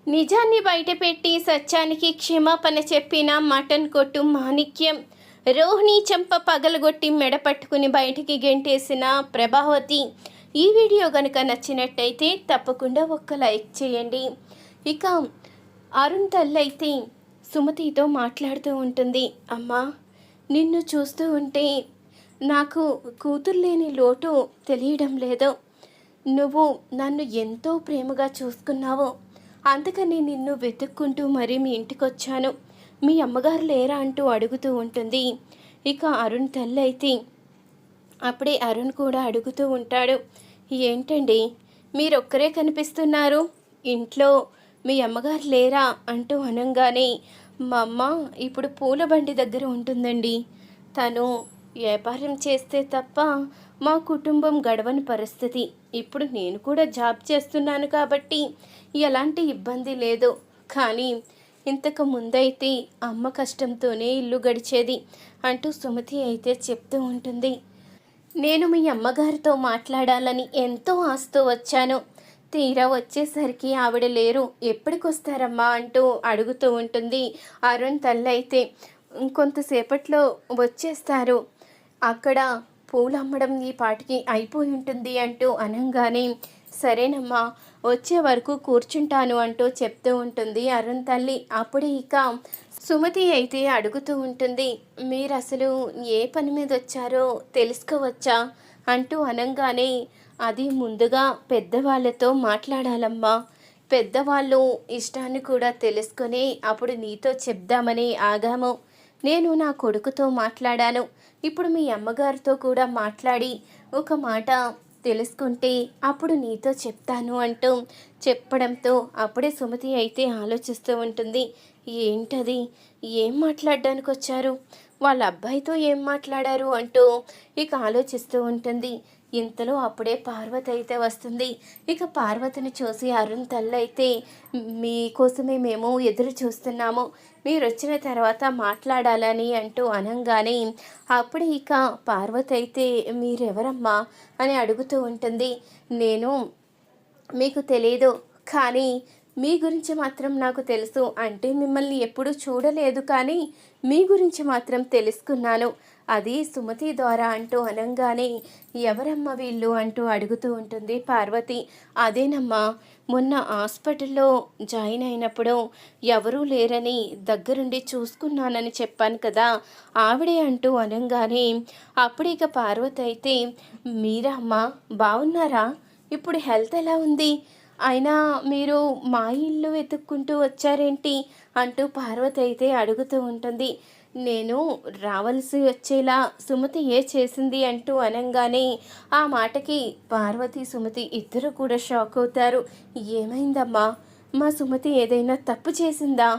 నిజాన్ని బయటపెట్టి సత్యానికి క్షమాపణ చెప్పిన మటన్ కొట్టు మాణిక్యం. రోహిణి చెంప పగలగొట్టి మెడ పట్టుకుని బయటికి గెంటేసిన ప్రభావతి. ఈ వీడియో కనుక నచ్చినట్టయితే తప్పకుండా ఒక్క లైక్ చేయండి. ఇక అరుణ్ తల్లైతే సుమతితో మాట్లాడుతూ ఉంటుంది. అమ్మా, నిన్ను చూస్తూ ఉంటే నాకు కూతురు లేని లోటు తెలియడం లేదు. నువ్వు నన్ను ఎంతో ప్రేమగా చూసుకున్నావు. అందుకని నిన్ను వెతుక్కుంటూ మరీ మీ ఇంటికి వచ్చాను. మీ అమ్మగారు లేరా అంటూ అడుగుతూ ఉంటుంది. ఇక అరుణ్ తల్లి అయితే అప్పుడే అరుణ్ కూడా అడుగుతూ ఉంటాడు. ఏంటండి మీరొక్కరే కనిపిస్తున్నారు, ఇంట్లో మీ అమ్మగారు లేరా అంటూ అనగానే, మా అమ్మ ఇప్పుడు పూల బండి దగ్గర ఉంటుందండి. తను వ్యాపారం చేస్తే తప్ప మా కుటుంబం గడవని పరిస్థితి. ఇప్పుడు నేను కూడా జాబ్ చేస్తున్నాను కాబట్టి ఎలాంటి ఇబ్బంది లేదు. కానీ ఇంతకు ముందైతే అమ్మ కష్టంతోనే ఇల్లు గడిచేది అంటూ సుమతి అయితే చెప్తూ ఉంటుంది. నేను మీ అమ్మగారితో మాట్లాడాలని ఎంతో ఆశతో వచ్చాను. తీరా వచ్చేసరికి ఆవిడ లేరు. ఎప్పటికొస్తారమ్మా అంటూ అడుగుతూ ఉంటుంది. అరుణ్ తల్లి అయితే కొంతసేపట్లో వచ్చేస్తారు, అక్కడ పూలు అమ్మడం ఈ పాటికి అయిపోయి ఉంటుంది అంటూ అనగానే, సరేనమ్మా వచ్చే వరకు కూర్చుంటాను అంటూ చెప్తూ ఉంటుంది అరుణ్ తల్లి. అప్పుడే ఇక సుమతి అయితే అడుగుతూ ఉంటుంది, మీరు అసలు ఏ పని మీద వచ్చారో తెలుసుకోవచ్చా అంటూ అనగానే, అది ముందుగా పెద్దవాళ్ళతో మాట్లాడాలమ్మా. పెద్దవాళ్ళు ఇష్టాన్ని కూడా తెలుసుకొని అప్పుడు నీతో చెప్దామని ఆగాము. నేను నా కొడుకుతో మాట్లాడాను. ఇప్పుడు మీ అమ్మగారితో కూడా మాట్లాడి ఒక మాట తెలుసుకుంటే అప్పుడు నీతో చెప్తాను అంటూ చెప్పడంతో అప్పుడే సుమతి అయితే ఆలోచిస్తూ ఉంటుంది. ఏంటది, ఏం మాట్లాడడానికి వచ్చారు, వాళ్ళ అబ్బాయితో ఏం మాట్లాడారు అంటూ ఇక ఆలోచిస్తూ ఉంటుంది. ఇంతలో అప్పుడే పార్వతి అయితే వస్తుంది. ఇక పార్వతిని చూసి అరుణ్ తల్లి అయితే, మీకోసమే మేము ఎదురు చూస్తున్నాము, మీరు వచ్చిన తర్వాత మాట్లాడాలని అంటూ అనగానే, అప్పుడు ఇక పార్వతి అయితే మీరెవరమ్మా అని అడుగుతూ ఉంటుంది. నేను మీకు తెలియదు, కానీ మీ గురించి మాత్రం నాకు తెలుసు. అంటే మిమ్మల్ని ఎప్పుడూ చూడలేదు, కానీ మీ గురించి మాత్రం తెలుసుకున్నాను, అది సుమతి ద్వారా అంటూ అనగానే, ఎవరమ్మ వీళ్ళు అంటూ అడుగుతూ ఉంటుంది పార్వతి. అదేనమ్మా, మొన్న హాస్పిటల్లో జాయిన్ అయినప్పుడు ఎవరూ లేరని దగ్గరుండి చూసుకున్నానని చెప్పాను కదా, ఆవిడే అంటూ అనగానే, అప్పుడిక పార్వతి అయితే, మీరా అమ్మా, బాగున్నారా, ఇప్పుడు హెల్త్ ఎలా ఉంది, అయినా మీరు మా ఇల్లు వెతుక్కుంటూ వచ్చారేంటి అంటూ పార్వతి అయితే అడుగుతూ ఉంటుంది. నేను రావాల్సి వచ్చేలా సుమతి ఏ చేసింది అంటూ అనగానే, ఆ మాటకి పార్వతి సుమతి ఇద్దరు కూడా షాక్ అవుతారు. ఏమైందమ్మా, మా సుమతి ఏదైనా తప్పు చేసిందా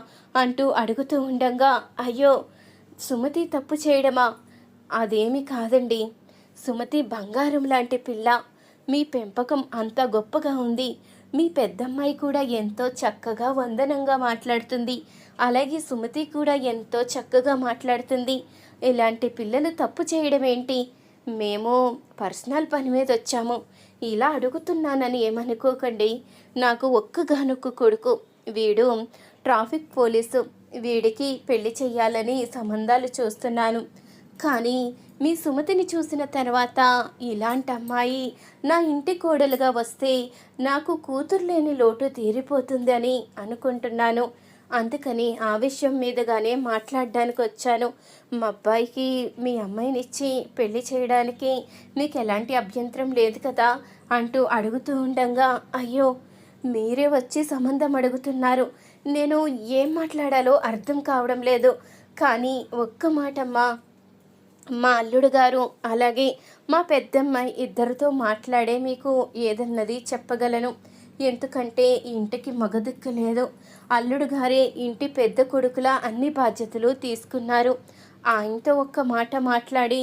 అంటూ అడుగుతూ ఉండగా, అయ్యో సుమతి తప్పు చేయడమా, అదేమి కాదండి, సుమతి బంగారం లాంటి పిల్ల, మీ పెంపకం అంత గొప్పగా ఉంది, మీ పెద్దమ్మాయి కూడా ఎంతో చక్కగా వందనంగా మాట్లాడుతుంది, అలాగే సుమతి కూడా ఎంతో చక్కగా మాట్లాడుతుంది, ఇలాంటి పిల్లలు తప్పు చేయడం ఏంటి, మేము పర్సనల్ పని మీద వచ్చాము, ఇలా అడుగుతున్నానని ఏమనుకోకండి, నాకు ఒక్కగానొక్క కొడుకు, వీడు ట్రాఫిక్ పోలీసు, వీడికి పెళ్లి చెయ్యాలని సంబంధాలు చూస్తున్నాను, కానీ మీ సుమతిని చూసిన తర్వాత ఇలాంటి అమ్మాయి నా ఇంటి కోడలుగా వస్తే నాకు కూతురు లేని లోటు తీరిపోతుంది అని అనుకుంటున్నాను, అందుకని ఆ విషయం మీదగానే మాట్లాడడానికి వచ్చాను, మా అబ్బాయికి మీ అమ్మాయిని ఇచ్చి పెళ్లి చేయడానికి మీకు ఎలాంటి అభ్యంతరం లేదు కదా అంటూ అడుగుతూ ఉండగా, అయ్యో మీరే వచ్చి సంబంధం అడుగుతున్నారు, నేను ఏం మాట్లాడాలో అర్థం కావడం లేదు, కానీ ఒక్క మాటమ్మా, మా అల్లుడు గారు అలాగే మా పెద్దమ్మాయి ఇద్దరితో మాట్లాడే మీకు ఏదన్నది చెప్పగలను, ఎందుకంటే ఇంటికి మగదిక్కు లేదు, అల్లుడు గారే ఇంటి పెద్ద కొడుకులా అన్ని బాధ్యతలు తీసుకున్నారు, ఆయనతో ఒక్క మాట మాట్లాడి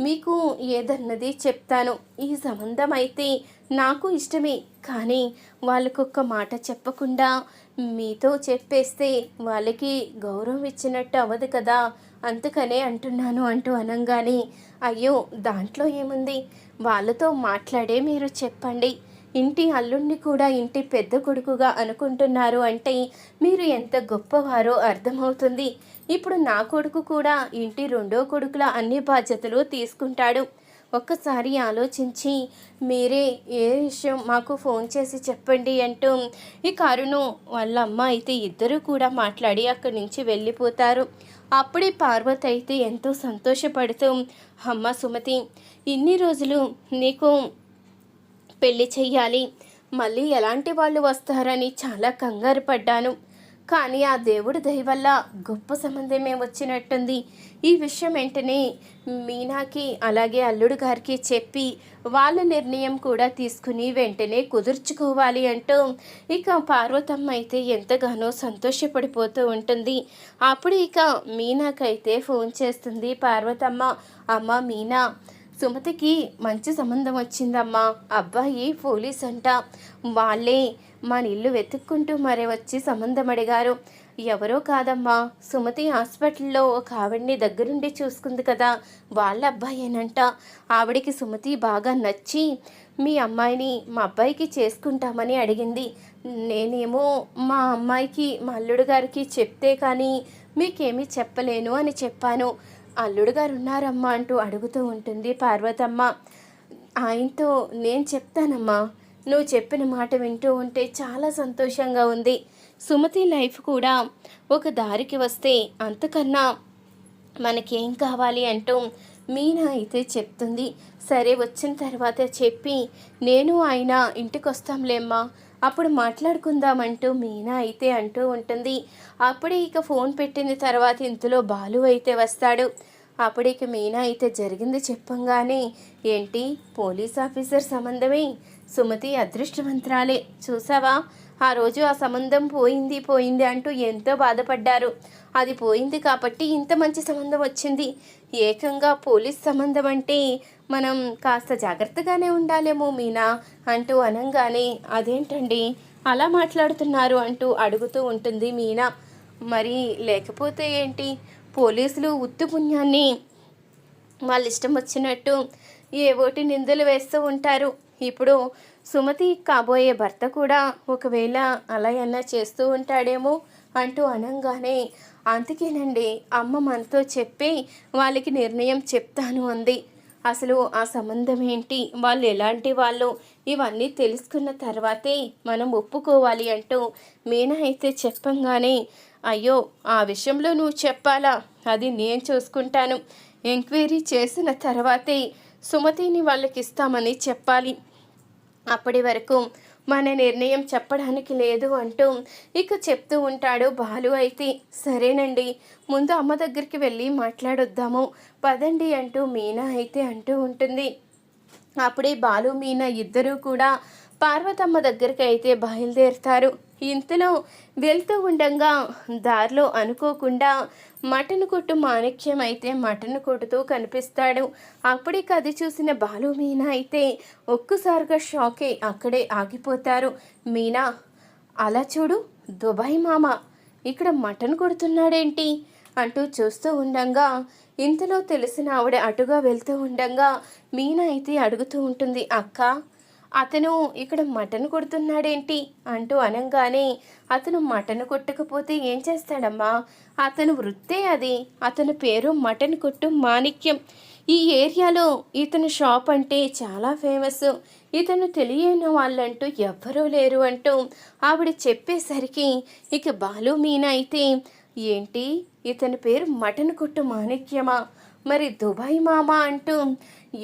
మీకు ఏదన్నది చెప్తాను, ఈ సంబంధం అయితే నాకు ఇష్టమే, కానీ వాళ్ళకొక్క మాట చెప్పకుండా మీతో చెప్పేస్తే వాళ్ళకి గౌరవం ఇచ్చినట్టు అవ్వదు కదా, అందుకనే అంటున్నాను అంటూ అనగానే, అయ్యో దాంట్లో ఏముంది, వాళ్ళతో మాట్లాడే మీరు చెప్పండి, ఇంటి అల్లుణ్ణి కూడా ఇంటి పెద్ద కొడుకుగా అనుకుంటున్నారు అంటే మీరు ఎంత గొప్పవారో అర్థమవుతుంది. ఇప్పుడు నా కొడుకు కూడా ఇంటి రెండో కొడుకులా అన్ని బాధ్యతలు తీసుకుంటాడు. ఒక్కసారి ఆలోచించి మీరే ఏ విషయం మాకు ఫోన్ చేసి చెప్పండి అంటూ ఈ అరుణు వాళ్ళ అమ్మ అయితే ఇద్దరూ కూడా మాట్లాడి అక్కడి నుంచి వెళ్ళిపోతారు. అప్పుడే పార్వతి అయితే ఎంతో సంతోషపడుతూ, అమ్మ సుమతి, ఇన్ని రోజులు నీకు పెళ్లి చెయ్యాలి, మళ్ళీ ఎలాంటి వాళ్ళు వస్తారని చాలా కంగారు పడ్డాను. కానీ ఆ దేవుడి దయ వల్ల గొప్ప సంబంధమే వచ్చినట్టుంది. ఈ విషయం వెంటనే మీనాకి అలాగే అల్లుడు గారికి చెప్పి వాళ్ళ నిర్ణయం కూడా తీసుకుని వెంటనే కుదుర్చుకోవాలి అంటూ ఇక పార్వతమ్మ అయితే ఎంతగానో సంతోషపడిపోతూ ఉంటుంది. అప్పుడు ఇక మీనాకైతే ఫోన్ చేస్తుంది పార్వతమ్మ. అమ్మ మీనా, సుమతికి మంచి సంబంధం వచ్చిందమ్మా. అబ్బాయి పోలీస్ అంట. వాళ్ళే మన ఇల్లు వెతుక్కుంటూ మరే వచ్చి సంబంధం అడిగారు. ఎవరో కాదమ్మా, సుమతి హాస్పిటల్లో ఒక ఆవిడ్ని దగ్గరుండి చూసుకుంది కదా, వాళ్ళ అబ్బాయేనంట. ఆవిడికి సుమతి బాగా నచ్చి మీ అమ్మాయిని మా అబ్బాయికి చేసుకుంటామని అడిగింది. నేనేమో మా అమ్మాయికి మా అల్లుడు గారికి చెప్తే కానీ మీకేమీ చెప్పలేను అని చెప్పాను. అల్లుడు గారు ఉన్నారమ్మా అంటూ అడుగుతూ ఉంటుంది పార్వతమ్మ. ఆయనతో నేను చెప్తానమ్మా, నువ్వు చెప్పిన మాట వింటూ ఉంటే చాలా సంతోషంగా ఉంది. సుమతి లైఫ్ కూడా ఒక దారికి వస్తే అంతకన్నా మనకేం కావాలి అంటూ మీనా అయితే చెప్తుంది. సరే, వచ్చిన తర్వాత చెప్పి నేను ఆయన ఇంటికి వస్తాంలేమ్మా, అప్పుడు మాట్లాడుకుందామంటూ మీనా అయితే అంటూ ఉంటుంది. అప్పుడే ఇక ఫోన్ పెట్టిన తర్వాత ఇంతలో బాలు అయితే వస్తాడు. అప్పుడు ఇక మీనా అయితే జరిగింది చెప్పంగానే, ఏంటి పోలీస్ ఆఫీసర్ సంబంధమే, సుమతి అదృష్టవంతురాలే, చూసావా ఆ రోజు ఆ సంబంధం పోయింది పోయింది అంటూ ఎంతో బాధపడ్డారు. అది పోయింది కాబట్టి ఇంత మంచి సంబంధం వచ్చింది. ఏకంగా పోలీస్ సంబంధం అంటే మనం కాస్త జాగ్రత్తగానే ఉండాలేమో మీనా అంటూ అనంగానే, అదేంటండి అలా మాట్లాడుతున్నారు అంటూ అడుగుతూ ఉంటుంది మీనా. మరి లేకపోతే ఏంటి, పోలీసులు ఉత్తి పుణ్యాన్ని వాళ్ళ ఇష్టం వచ్చినట్టు ఏవోటి నిందలు వేస్తూ ఉంటారు. ఇప్పుడు సుమతి కాబోయే భర్త కూడా ఒకవేళ అలా అన్నా చేస్తూ ఉంటాడేమో అంటూ అనంగానే, అందుకేనండి అమ్మ మనతో చెప్పి వాళ్ళకి నిర్ణయం చెప్తాను అంది. అసలు ఆ సంబంధం ఏంటి, వాళ్ళు ఎలాంటి వాళ్ళు, ఇవన్నీ తెలుసుకున్న తర్వాతే మనం ఒప్పుకోవాలి అంటూ మీనా అయితే చెప్పంగానే, అయ్యో ఆ విషయంలో నువ్వు చెప్పాలా, అది నేను చూసుకుంటాను. ఎంక్వైరీ చేసిన తర్వాతే సుమతిని వాళ్ళకి ఇస్తామని చెప్పాలి. అప్పటి వరకు మన నిర్ణయం చెప్పడానికి లేదు అంటూ ఇక చెప్తూ ఉంటాడు బాలు. అయితే సరేనండి, ముందు అమ్మ దగ్గరికి వెళ్ళి మాట్లాడొద్దాము పదండి అంటూ మీనా అయితే అంటూ ఉంటుంది. అప్పుడే బాలు మీనా ఇద్దరూ కూడా పార్వతమ్మ దగ్గరికి అయితే బయలుదేరుతారు. ఇంతలో వెళ్తూ ఉండగా దారిలో అనుకోకుండా మటన్ కొట్టు మాణిక్యం అయితే మటన్ కొట్టుతూ కనిపిస్తాడు. అప్పుడే అది చూసిన బాలు మీనా అయితే ఒక్కసారిగా షాక్ అయి అక్కడే ఆగిపోతారు. మీనా, అలా చూడు, దుబాయ్ మామ ఇక్కడ మటన్ కొడుతున్నాడేంటి అంటూ చూస్తూ ఉండగా ఇంతలో తెలిసిన ఆవిడ అటుగా వెళ్తూ ఉండగా మీనా అయితే అడుగుతూ ఉంటుంది, అక్క అతను ఇక్కడ మటన్ కొడుతున్నాడేంటి అంటూ అనంగానే, అతను మటన్ కొట్టకపోతే ఏం చేస్తాడమ్మా, అతను వృత్తే అది, అతని పేరు మటన్ కొట్టు మాణిక్యం. ఈ ఏరియాలో ఇతను షాప్ అంటే చాలా ఫేమస్, ఇతను తెలియని వాళ్ళంటూ ఎవ్వరూ లేరు అంటూ ఆవిడ చెప్పేసరికి ఇక బాలు మీనా అయితే, ఏంటి ఇతని పేరు మటన్ కొట్టు మాణిక్యమా, మరి దుబాయ్ మామ అంటూ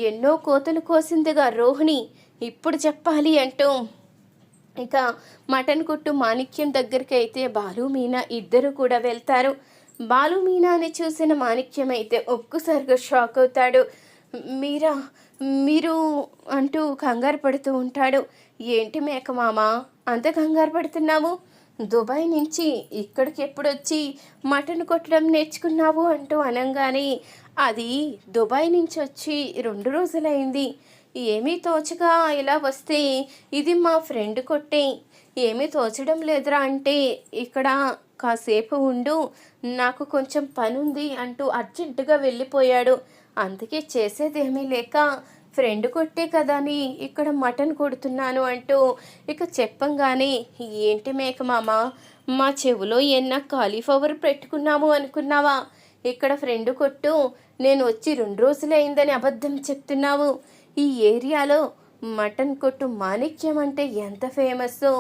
ఎన్నో కోతలు కోసిందిగా రోహిణి, ఇప్పుడు చెప్పాలి అంటూ ఇక మటన్ కొట్టు మాణిక్యం దగ్గరికి అయితే బాలు మీనా ఇద్దరు కూడా వెళ్తారు. బాలు మీనాని చూసిన మాణిక్యం అయితే ఒక్కసారిగా షాక్ అవుతాడు. మీరా, మీరు అంటూ కంగారు పడుతూ ఉంటాడు. ఏంటి మేకమామ అంత కంగారు పడుతున్నావు, దుబాయ్ నుంచి ఇక్కడికి ఎప్పుడొచ్చి మటన్ కొట్టడం నేర్చుకున్నావు అంటూ అనంగానే, అది దుబాయ్ నుంచి వచ్చి 2 రోజులైంది, ఏమీ తోచగా ఇలా వస్తే ఇది మా ఫ్రెండ్ కొట్టే, ఏమీ తోచడం లేదురా అంటే ఇక్కడ కాసేపు ఉండు, నాకు కొంచెం పని ఉంది అంటూ అర్జెంటుగా వెళ్ళిపోయాడు. అందుకే చేసేదేమీ లేక ఫ్రెండ్ కొట్టే కదా అని ఇక్కడ మటన్ కొడుతున్నాను అంటూ ఇక చెప్పంగానే, ఏంటి మేక మామ, మా చెవిలో ఎన్న కాలీఫ్లవర్ పెట్టుకున్నాము అనుకున్నావా? ఇక్కడ ఫ్రెండ్ కొట్టు నేను వచ్చి 2 రోజులైందని అబద్ధం చెప్తున్నావు. ఈ ఏరియాలో మటన్ కొట్టు మాణిక్యం అంటే ఎంత ఫేమస్సో,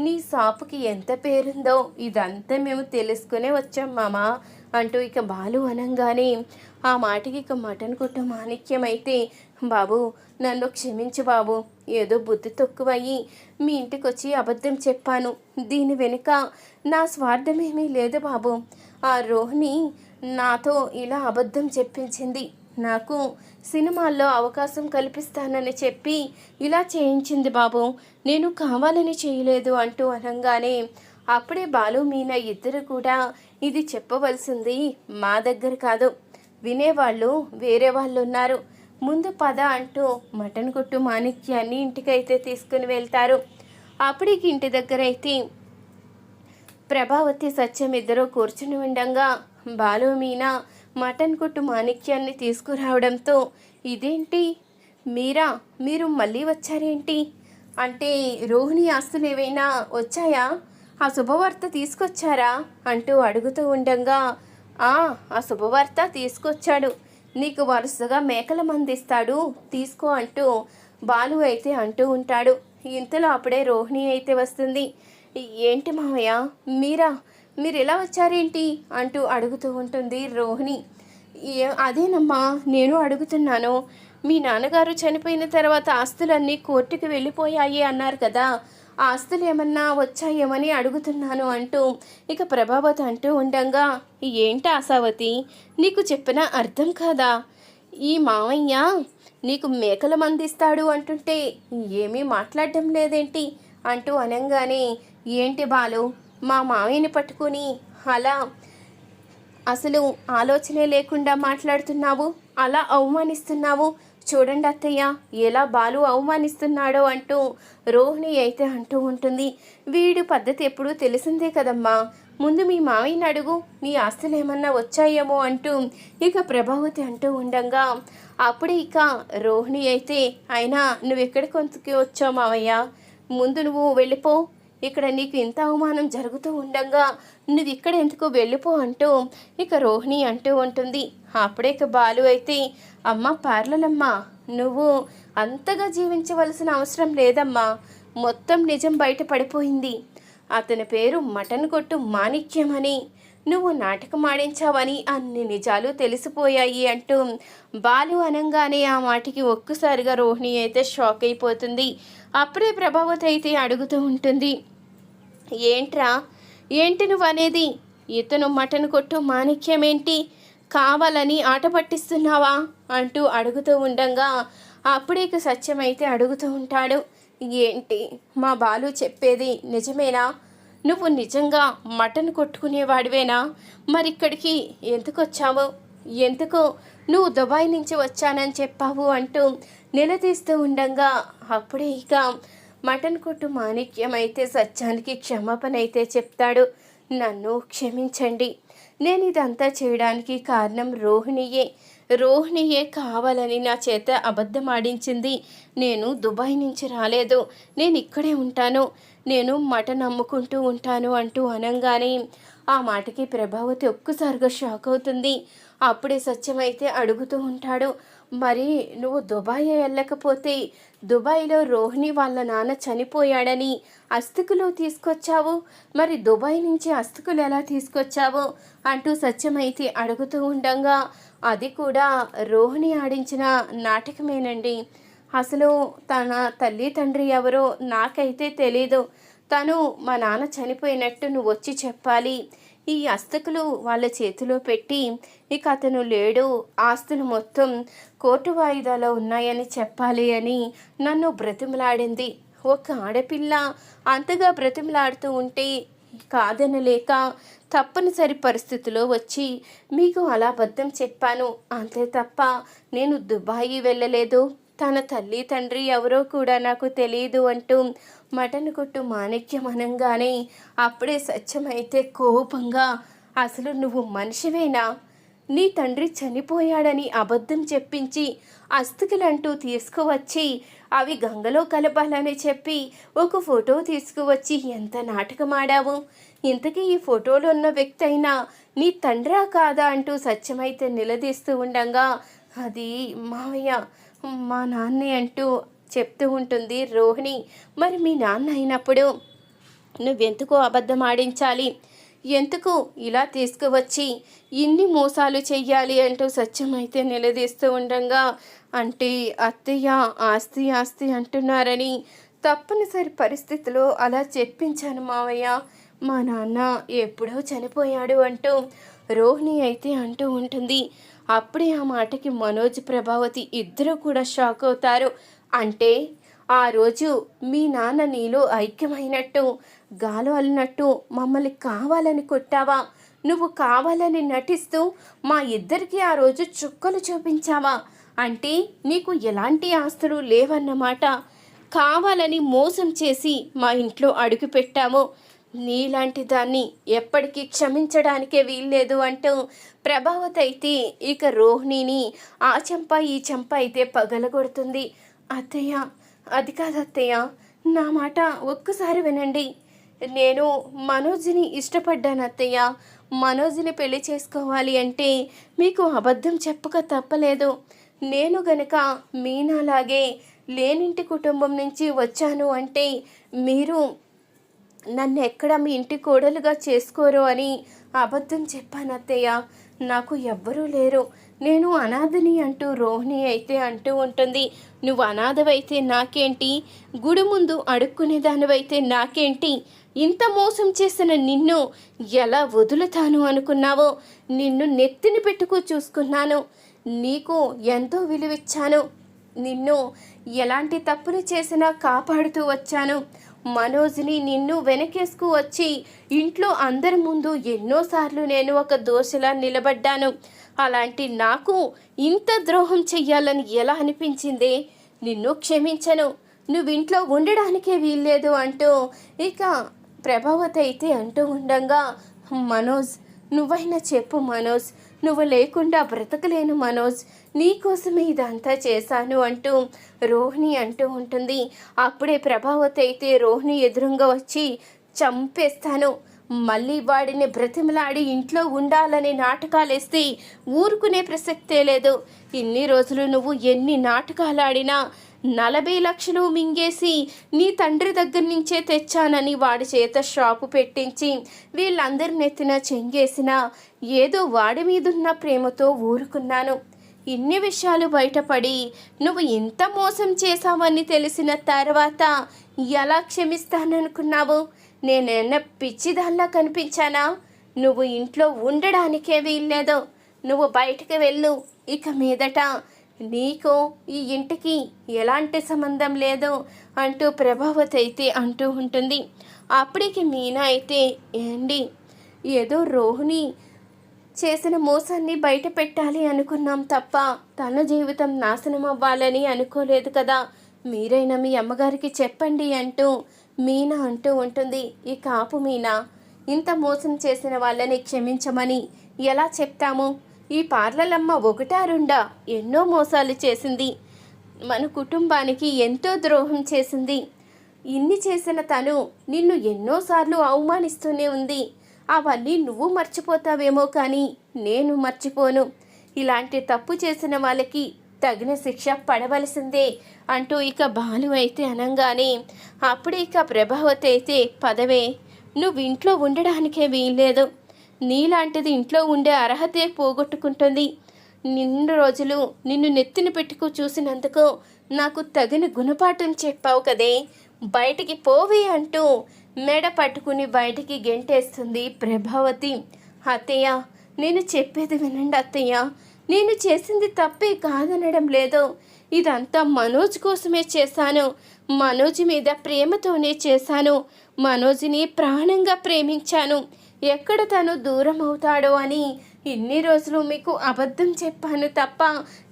నీ షాపుకి ఎంత పేరుందో ఇదంతా మేము తెలుసుకునే వచ్చాం మామా అంటూ ఇక బాలు అనంగానే, ఆ మాటకి ఇక మటన్ కొట్టు మాణిక్యం అయితే, బాబు నన్ను క్షమించు బాబు, ఏదో బుద్ధి తక్కువయ్యి మీ ఇంటికి వచ్చి అబద్ధం చెప్పాను. దీని వెనుక నా స్వార్థమేమీ లేదు బాబు. ఆ రోహిణి నాతో ఇలా అబద్ధం చెప్పించింది. నాకు సినిమాల్లో అవకాశం కల్పిస్తానని చెప్పి ఇలా చేయించింది బాబు. నేను కావాలని చేయలేదు అంటూ అనగానే, అప్పుడే బాలు మీనా ఇద్దరు కూడా, ఇది చెప్పవలసింది మా దగ్గర కాదు, వినేవాళ్ళు వేరే వాళ్ళు ఉన్నారు, ముందు పద అంటూ మటన్ కొట్టు మాణిక్యాన్ని ఇంటికైతే తీసుకుని వెళ్తారు. అప్పటికి ఇంటి దగ్గర అయితే ప్రభావతి సత్యం ఇద్దరు కూర్చుని ఉండగా బాలు మీనా మటన్ కొట్టు మాణిక్యాన్ని తీసుకురావడంతో, ఇదేంటి మీరు మళ్ళీ వచ్చారేంటి అంటే, రోహిణి ఆస్తులు ఏవైనా వచ్చాయా, ఆ శుభవార్త తీసుకొచ్చారా అంటూ అడుగుతూ ఉండగా, ఆ శుభవార్త తీసుకొచ్చాడు, నీకు వరుసగా మేకల మందిస్తాడు తీసుకో అంటూ బాలు అయితే అంటూ ఉంటాడు. ఇంతలో అప్పుడే రోహిణి అయితే వస్తుంది. ఏంటి మావయ్య, మీరు ఎలా వచ్చారేంటి అంటూ అడుగుతూ ఉంటుంది రోహిణి. అదేనమ్మా నేను అడుగుతున్నాను, మీ నాన్నగారు చనిపోయిన తర్వాత ఆస్తులన్నీ కోర్టుకి వెళ్ళిపోయాయి అన్నారు కదా, ఆస్తులు ఏమన్నా వచ్చాయేమని అడుగుతున్నాను అంటూ ఇక ప్రభావతి అంటూ ఉండగా, ఏంటి ఆశావతి, నీకు చెప్పిన అర్థం కాదా? ఈ మావయ్య నీకు మేకల మందిస్తాడు అంటుంటే ఏమీ మాట్లాడటం లేదేంటి అంటూ అనగానే, ఏంటి బాలు, మా మావయ్యని పట్టుకుని అలా అసలు ఆలోచనే లేకుండా మాట్లాడుతున్నావు, అలా అవమానిస్తున్నావు, చూడండి అత్తయ్య ఎలా బాలు అవమానిస్తున్నాడో అంటూ రోహిణి అయితే అంటూ ఉంటుంది. వీడి పద్ధతి ఎప్పుడూ తెలిసిందే కదమ్మా, ముందు మీ మావయ్యని అడుగు, మీ ఆస్తులు ఏమన్నా వచ్చాయేమో అంటూ ఇక ప్రభావతి అంటూ ఉండగా, అప్పుడే ఇక రోహిణి అయితే, అయినా నువ్వు ఎక్కడికి వచ్చావు మావయ్య, ముందు నువ్వు వెళ్ళిపో, ఇక్కడ నీకు ఇంత అవమానం జరుగుతూ ఉండగా నువ్వు ఇక్కడ ఎందుకు వెళ్ళిపో అంటూ ఇక రోహిణి అంటూ ఉంటుంది. అప్పుడే ఇక బాలు అయితే, అమ్మ పార్లలమ్మా, నువ్వు అంతగా జీవించవలసిన అవసరం లేదమ్మా, మొత్తం నిజం బయట పడిపోయింది, అతని పేరు మటన్ కొట్టు మాణిక్యం అని, నువ్వు నాటకం ఆడించావని అన్ని నిజాలు తెలిసిపోయాయి అంటూ బాలు అనంగానే ఆ మాటకి ఒక్కసారిగా రోహిణి అయితే షాక్ అయిపోతుంది. అప్పుడే ప్రభావతి అయితే అడుగుతూ ఉంటుంది, ఏంటి నువ్వు అనేది, ఇతను మటన్ కొట్టు మాణిక్యం ఏంటి, కావాలని ఆట పట్టిస్తున్నావా అంటూ అడుగుతూ ఉండగా, అప్పుడే ఇక సత్యం అయితే అడుగుతూ ఉంటాడు, ఏంటి మా బాలు చెప్పేది నిజమేనా, నువ్వు నిజంగా మటన్ కొట్టుకునేవాడివేనా, మరిక్కడికి ఎందుకు వచ్చావు, ఎందుకు నువ్వు దుబాయ్ నుంచి వచ్చానని చెప్పావు అంటూ నిలదీస్తూ ఉండగా, అప్పుడే ఇక మటన్ కొట్టు మాణిక్యం అయితే సత్యానికి క్షమాపణ అయితే చెప్తాడు. నన్ను క్షమించండి, నేను ఇదంతా చేయడానికి కారణం రోహిణియే కావాలని నా చేత అబద్ధం ఆడించింది, నేను దుబాయ్ నుంచి రాలేదు, నేను ఇక్కడే ఉంటాను, నేను మటన్ అమ్ముకుంటూ ఉంటాను అంటూ అనంగానే ఆ మాటకి ప్రభావతి ఒక్కసారిగా షాక్ అవుతుంది. అప్పుడే సత్యం అయితే అడుగుతూ ఉంటాడు, మరి నువ్వు దుబాయ్ వెళ్ళకపోతే దుబాయ్లో రోహిణి వాళ్ళ నాన్న చనిపోయాడని అస్థికులు తీసుకొచ్చావు, మరి దుబాయ్ నుంచి అస్థికులు ఎలా తీసుకొచ్చావు అంటూ సత్యం అయితే అడుగుతూ ఉండగా, అది కూడా రోహిణి ఆడించిన నాటకమేనండి, అసలు తన తల్లి తండ్రి ఎవరో నాకైతే తెలీదు, తను మా నాన్న చనిపోయినట్టు నువ్వు వచ్చి చెప్పాలి, ఈ అస్తకులు వాళ్ళ చేతిలో పెట్టి ఇక అతను లేడు, ఆస్తులు మొత్తం కోర్టు వాయిదాలో ఉన్నాయని చెప్పాలి అని నన్ను బ్రతిమలాడింది. ఒక ఆడపిల్ల అంతగా బ్రతిమలాడుతూ ఉంటే కాదనలేక తప్పనిసరి పరిస్థితిలో వచ్చి మీకు అలా అబద్ధం చెప్పాను, అంతే తప్ప నేను దుబాయి వెళ్ళలేదు, తన తల్లి తండ్రి ఎవరో కూడా నాకు తెలియదు అంటూ మటన్ కొట్టు మాణిక్యం అనంగానే అప్పుడే సత్యం అయితే కోపంగా, అసలు నువ్వు మనిషివేనా, నీ తండ్రి చనిపోయాడని అబద్ధం చెప్పించి అస్థికలంటూ తీసుకువచ్చి అవి గంగలో కలపాలని చెప్పి ఒక ఫోటో తీసుకువచ్చి ఎంత నాటకమాడావు. ఇంతకీ ఈ ఫోటోలో ఉన్న వ్యక్తి అయినా నీ తండ్రా కాదా అంటూ సత్యమైతే నిలదీస్తూ ఉండగా అది మావయ్య మా నాన్నే అంటూ చెప్తూ ఉంటుంది రోహిణి. మరి మీ నాన్న అయినప్పుడు నువ్వెందుకు అబద్ధం ఆడించాలి, ఎందుకు ఇలా తీసుకువచ్చి ఇన్ని మోసాలు చెయ్యాలి అంటూ సత్యమైతే నిలదీస్తూ ఉండగా అంటే అత్తయ్య ఆస్తి ఆస్తి అంటున్నారని తప్పనిసరి పరిస్థితిలో అలా చెప్పించాను మావయ్య, మా నాన్న ఎప్పుడో చనిపోయాడు అంటూ రోహిణి అయితే అంటూ ఉంటుంది. అప్పుడే ఆ మాటకి మనోజ్ ప్రభావతి ఇద్దరు కూడా షాక్ అవుతారు. అంటే ఆ రోజు మీ నాన్న నీలో ఐక్యమైనట్టు గాలు అల్లినట్టు మమ్మల్ని కావాలని కొట్టావా, నువ్వు కావాలని నటిస్తూ మా ఇద్దరికి ఆ రోజు చుక్కలు చూపించావా, అంటే నీకు ఎలాంటి ఆస్తులు లేవన్నమాట, కావాలని మోసం చేసి మా ఇంట్లో అడుగు పెట్టాము, నీలాంటి దాన్ని ఎప్పటికీ క్షమించడానికే వీల్లేదు అంటూ ప్రభావతి అయితే ఇక రోహిణిని ఆ చెంప ఈ చెంప అయితే పగలగొడుతుంది. అత్తయ్య అది కాదు అత్తయ్య, నా మాట ఒక్కసారి వినండి, నేను మనోజ్ని ఇష్టపడ్డాను అత్తయ్య, మనోజ్ని పెళ్లి చేసుకోవాలి అంటే మీకు అబద్ధం చెప్పక తప్పలేదు. నేను గనక మీనాలాగే లేనింటి కుటుంబం నుంచి వచ్చాను అంటే మీరు నన్ను ఎక్కడ మీ ఇంటి కోడలుగా చేసుకోరు అని అబద్ధం చెప్పాను అత్తయ్య, నాకు ఎవ్వరూ లేరు, నేను అనాథని అంటూ రోహిణి అయితే అంటూ ఉంటుంది. నువ్వు అనాథవైతే నాకేంటి, గుడి ముందు అడుక్కునేదానివైతే నాకేంటి, ఇంత మోసం చేసిన నిన్ను ఎలా వదులుతాను అనుకున్నావో, నిన్ను నెత్తిని పెట్టుకు చూసుకున్నాను, నీకు ఎంతో విలువిచ్చాను, నిన్ను ఎలాంటి తప్పులు చేసినా కాపాడుతూ వచ్చాను, మనోజ్ని నిన్ను వెనకేసుకు వచ్చి ఇంట్లో అందరి ముందు ఎన్నోసార్లు నేను ఒక దోషలా నిలబడ్డాను, అలాంటి నాకు ఇంత ద్రోహం చెయ్యాలని ఎలా అనిపించిందే, నిన్ను క్షమించను, నువ్వు ఇంట్లో ఉండడానికే వీల్లేదు అంటూ ఇక ప్రభావతి అయితే అంటూ ఉండగా మనోజ్ నువ్వైనా చెప్పు మనోజ్, నువ్వు లేకుండా బ్రతకలేను మనోజ్, నీకోసమే ఇదంతా చేశాను అంటూ రోహిణి అంటూ ఉంటుంది. అప్పుడే ప్రభావతి అయితే రోహిణి ఎదురుగా వచ్చి చంపేస్తాను, మళ్ళీ వాడిని బ్రతిమలాడి ఇంట్లో ఉండాలని నాటకాలేస్తే ఊరుకునే ప్రసక్తే లేదు, ఇన్ని రోజులు నువ్వు ఎన్ని నాటకాలు ఆడినా 40 లక్షలు మింగేసి నీ తండ్రి దగ్గర నుంచే తెచ్చానని వాడి చేత షాపు పెట్టించి వీళ్ళందరి నెత్తిన చెంగేసిన ఏదో వాడి మీదున్న ప్రేమతో ఊరుకున్నాను, ఇన్ని విషయాలు బయటపడి నువ్వు ఇంత మోసం చేశావని తెలిసిన తర్వాత ఎలా క్షమిస్తాననుకున్నావు, నేనెన్న పిచ్చిదాల్లా కనిపించానా, నువ్వు ఇంట్లో ఉండడానికే వీల్లేదు, నువ్వు బయటకు వెళ్ళు, ఇక మీదట నీకు ఈ ఇంటికి ఎలాంటి సంబంధం లేదు అంటూ ప్రభావతి అయితే అంటూ ఉంటుంది. అప్పటికి మీనా అయితే ఏండి ఏదో రోహిణి చేసిన మోసాన్ని బయట పెట్టాలి అనుకున్నాం తప్ప తన జీవితం నాశనం అవ్వాలని అనుకోలేదు కదా, మీరైనా మీ అమ్మగారికి చెప్పండి అంటూ మీనా అంటూ ఉంటుంది. ఈ కాపు మీనా, ఇంత మోసం చేసిన వాళ్ళని క్షమించమని ఎలా చెప్తాము, ఈ పార్లలమ్మ ఒకటా రెండా ఎన్నో మోసాలు చేసింది, మన కుటుంబానికి ఎంతో ద్రోహం చేసింది, ఇన్ని చేసిన తను నిన్ను ఎన్నోసార్లు అవమానిస్తూనే ఉంది, అవన్నీ నువ్వు మర్చిపోతావేమో కానీ నేను మర్చిపోను, ఇలాంటి తప్పు చేసిన వాళ్ళకి తగిన శిక్ష పడవలసిందే అంటూ ఇక బాలు అయితే అనగానే అప్పుడే ఇక ప్రభావతి అయితే పదవే, నువ్వు ఇంట్లో ఉండడానికే వీల్లేదు, నీలాంటిది ఇంట్లో ఉండే అర్హతే పోగొట్టుకుంటుంది, నిన్ను రోజులు నిన్ను నెత్తిన పెట్టుకు చూసినందుకు నాకు తగిన గుణపాఠం చెప్పావు కదే, బయటికి పోవే అంటూ మెడ పట్టుకుని బయటికి గెంటేస్తుంది ప్రభావతి. అత్తయ్య నేను చెప్పేది వినండి అత్తయ్య, నేను చేసింది తప్పే కాదనడం లేదు, ఇదంతా మనోజ్ కోసమే చేశాను, మనోజ్ మీద ప్రేమతోనే చేశాను, మనోజ్ని ప్రాణంగా ప్రేమించాను, ఎక్కడ తను దూరం అవుతాడో అని ఇన్ని రోజులు మీకు అబద్ధం చెప్పాను తప్ప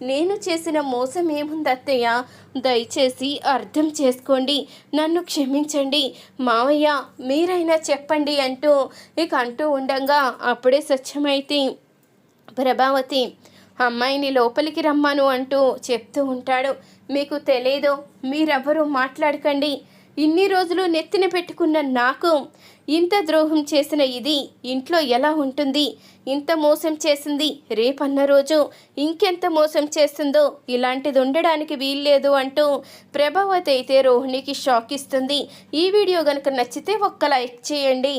నేను చేసిన మోసం ఏముంది అత్తయ్య, దయచేసి అర్థం చేసుకోండి, నన్ను క్షమించండి మావయ్య, మీరైనా చెప్పండి అంటూ ఇక అంటూ ఉండగా అప్పుడే సత్యమైతే ప్రభావతి అమ్మాయిని లోపలికి రమ్మను అంటూ చెప్తూ ఉంటాడు. మీకు తెలీదు, మీరెవ్వరూ మాట్లాడకండి. ఇన్ని రోజులు నెత్తిన పెట్టుకున్న నాకు ఇంత ద్రోహం చేసిన ఇది ఇంట్లో ఎలా ఉంటుంది? ఇంత మోసం చేసింది, రేపన్న రోజు ఇంకెంత మోసం చేస్తుందో, ఇలాంటిది ఉండడానికి వీల్లేదు అంటూ ప్రభావతి అయితే రోహిణికి షాక్ ఇస్తుంది. ఈ వీడియో కనుక నచ్చితే ఒక్క లైక్ చేయండి.